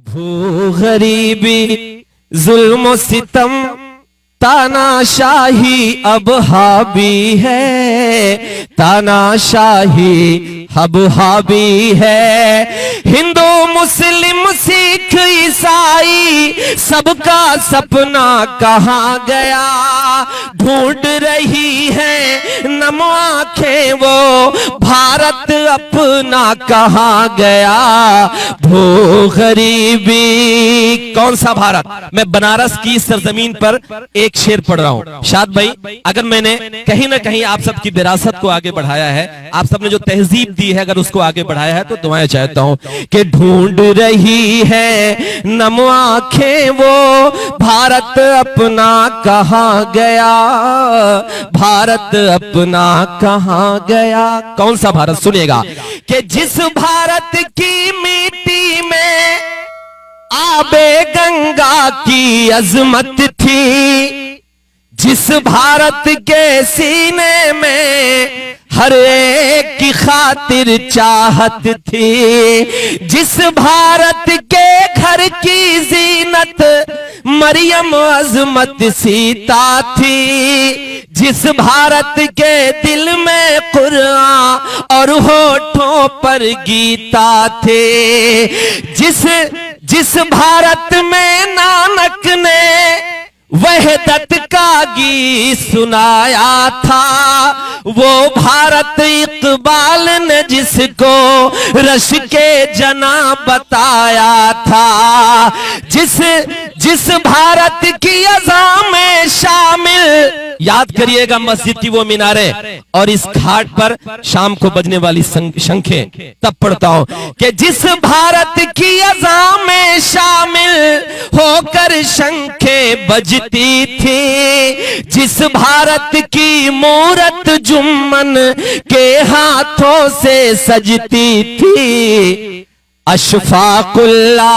भू गरीबी जुल्म सितम तानाशाही अब हावी है, तानाशाही अब हावी है। हिंदू मुस्लिम सिख ईसाई सबका सपना कहाँ गया, ढूंढ रही है नम आंखें वो भारत अपना कहाँ गया। भू गरीबी कौन सा भारत? मैं बनारस की सरजमीन पर एक शेर पढ़ रहा हूं। शाद भाई, अगर मैंने कहीं ना कहीं आप सबकी विरासत को आगे बढ़ाया है, आप सबने जो तहजीब दी है अगर उसको आगे बढ़ाया है, तो दुआएं चाहता हूं कि ढूंढ रही है नम आंखें वो भारत अपना कहाँ गया, भारत अपना कहाँ गया। कौन सा भारत? सुनिएगा कि जिस भारत की मिट्टी में आबे गंगा की अजमत थी, जिस भारत के सीने में हर एक की खातिर चाहत थी, जिस भारत के घर की जीनत मरियम अजमत सीता थी, जिस भारत के दिल में कुरान और होठों पर गीता थे, जिस भारत में नानक ने वहदत का गीत सुनाया था, वो भारत इकबाल ने जिसको रश के जना बताया था, जिस भारत की अज़ा में शामिल, याद करिएगा मस्जिद की वो मीनारें और इस घाट पर शाम को बजने वाली शंखें, तब पढ़ता हूं कि जिस भारत की अज़ा में शामिल होकर शंखें बजती थी, जिस भारत की मूरत जुम्मन के हाथों से सजती थी, अशफाकुल्ला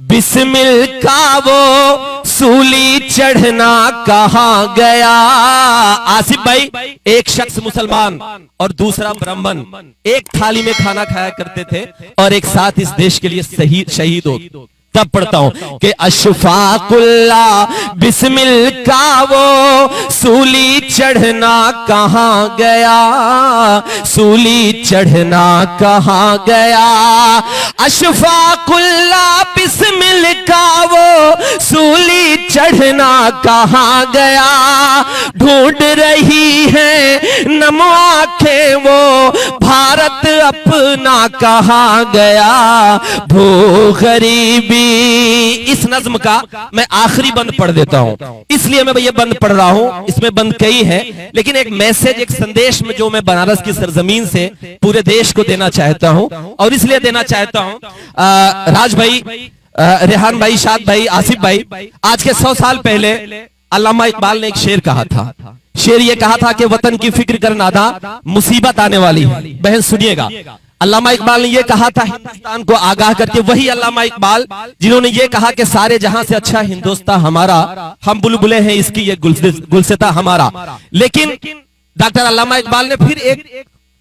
बिस्मिल का वो सूली चढ़ना कहाँ गया। आसिफ भाई, एक शख्स मुसलमान और दूसरा ब्राह्मण एक थाली में खाना खाया करते थे और एक साथ इस देश के लिए शहीद हो। तब पढ़ता हूं कि अशफाकुल्ला बिस्मिल का वो सूली चढ़ना कहाँ गया, सूली चढ़ना कहाँ गया। अशफाकुल्ला बिस्मिल का वो सूली चढ़ना कहाँ गया, ढूंढ रही है नम आंखें वो भारत अपना कहाँ गया। भू गरीबी, इस नज्म का मैं आखिरी बंद पढ़ देता हूं, इसलिए मैं ये बंद पढ़ रहा हूं। इसमें बंद कई है, लेकिन एक मैसेज, एक संदेश में जो मैं बनारस की सरजमीन से पूरे देश को देना चाहता हूं, और इसलिए देना चाहता हूं, राज भाई, रेहान भाई, शाद भाई, आसिफ भाई, आज के 100 साल पहले अल्लामा इकबाल ने एक शेर कहा था। शेर ये कहा था कि वतन की फिक्र कर नादा, मुसीबत आने वाली है। बहन सुनिएगा, अल्लामा इकबाल ने यह कहा था हिंदुस्तान को आगाह करके, वही अल्लामा इकबाल जिन्होंने ये कहा कि सारे जहां से अच्छा हिंदुस्तान हमारा, हम बुलबुले हैं इसकी ये गुलसिता हमारा। लेकिन डॉक्टर अल्लामा इकबाल ने फिर एक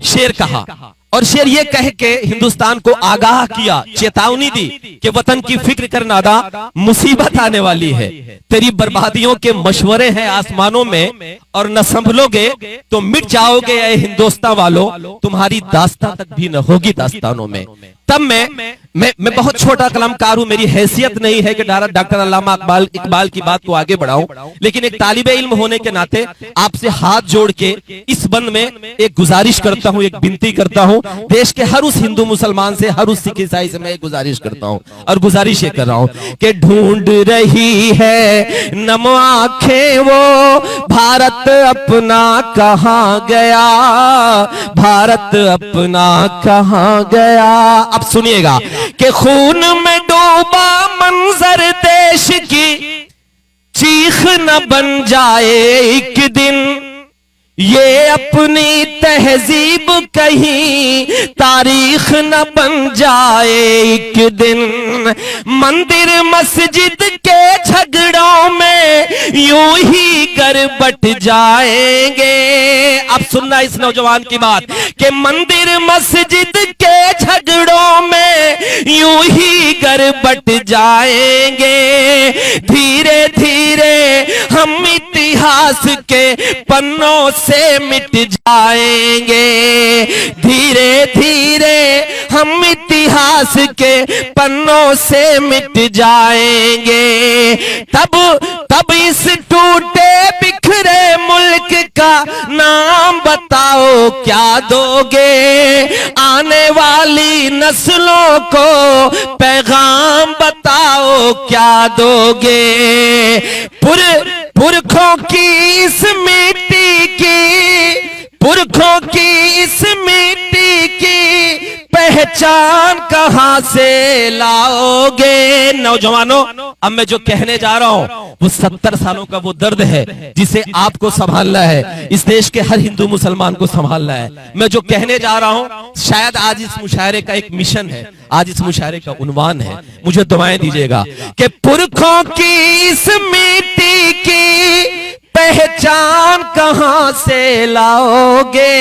शेर कहा, और शेर ये कह के हिंदुस्तान को आगाह किया, चेतावनी दी कि वतन की फिक्र कर नादा, मुसीबत आने वाली है, तेरी बर्बादियों के मशवरे हैं आसमानों में, और न संभलोगे तो मिट जाओगे ऐ हिंदुस्तान वालों, तुम्हारी दास्तां तक भी न होगी दास्तानों में। तब मैं बहुत छोटा कलमकार हूं, मेरी हैसियत नहीं है कि डॉक्टर अल्लामा इकबाल की बात को आगे बढ़ाऊं, लेकिन एक तालिबे इल्म होने के नाते आपसे हाथ जोड़ के इस बंद में एक गुजारिश करता हूं, एक विनती करता हूं देश के हर उस हिंदू मुसलमान से, हर उस सिख ईसाई से मैं एक गुजारिश करता हूं, और गुजारिश ये कर रहा हूं कि ढूंढ रही है नम आंखें वो भारत अपना कहाँ गया, भारत अपना कहाँ गया। अब सुनिएगा कि खून में डूबा मंजर देश की, चीख न बन जाए एक दिन, ये अपनी तहजीब कहीं तारीख न बन जाए एक दिन। मंदिर मस्जिद के झगड़ों में यूं ही गरबट जाएंगे। अब सुनना इस नौजवान की बात कि मंदिर मस्जिद के झगड़ों में यूं ही कर बट जाएंगे, धीरे धीरे हम इतिहास के पन्नों से मिट जाएंगे, धीरे धीरे हम इतिहास के पन्नों से मिट जाएंगे। तब इस टूटे बिखरे मुल्क का नाम बताओ क्या दोगे, आने वाली नस्लों को पैगाम बताओ क्या दोगे। पुरखों की इस मिट्टी की, पुरखों की इस मिट्टी की पहचान कहां से लाओगे। नौजवानों, अब मैं जो कहने जा रहा हूं वो 70 सालों का वो दर्द है जिसे आपको संभालना है, इस देश के हर हिंदू मुसलमान को संभालना है। मैं जो कहने जा रहा हूं शायद आज इस मुशायरे का एक मिशन है, आज इस मुशायरे का उन्वान है। मुझे दुआएं दीजिएगा कि पुरखों की इस मिट्टी की पहचान कहां से लाओगे,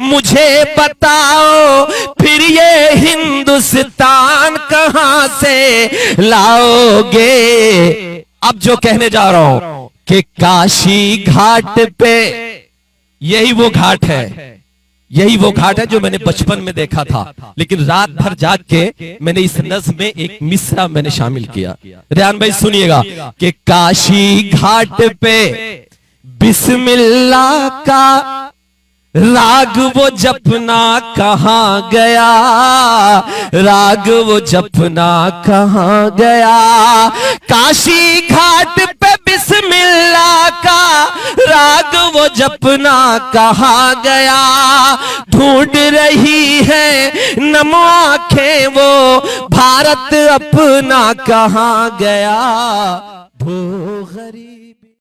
मुझे बताओ फिर ये हिंदुस्तान कहां से लाओगे। अब जो कहने जा रहा हूं कि काशी घाट पे, यही वो घाट है, यही वो घाट है जो मैंने बचपन में देखा था, लेकिन रात भर जाग के मैंने इस नज़्म में एक मिसरा मैंने शामिल किया। रेहान भाई सुनिएगा कि काशी घाट पे बिस्मिल्लाह का राग वो जपना कहां गया, राग वो जपना कहां गया। काशी घाट पे बिस्मिल्लाह का राग वो जपना कहां गया, ढूंढ रही है नम आंखें वो भारत अपना कहां गया। भो गरीब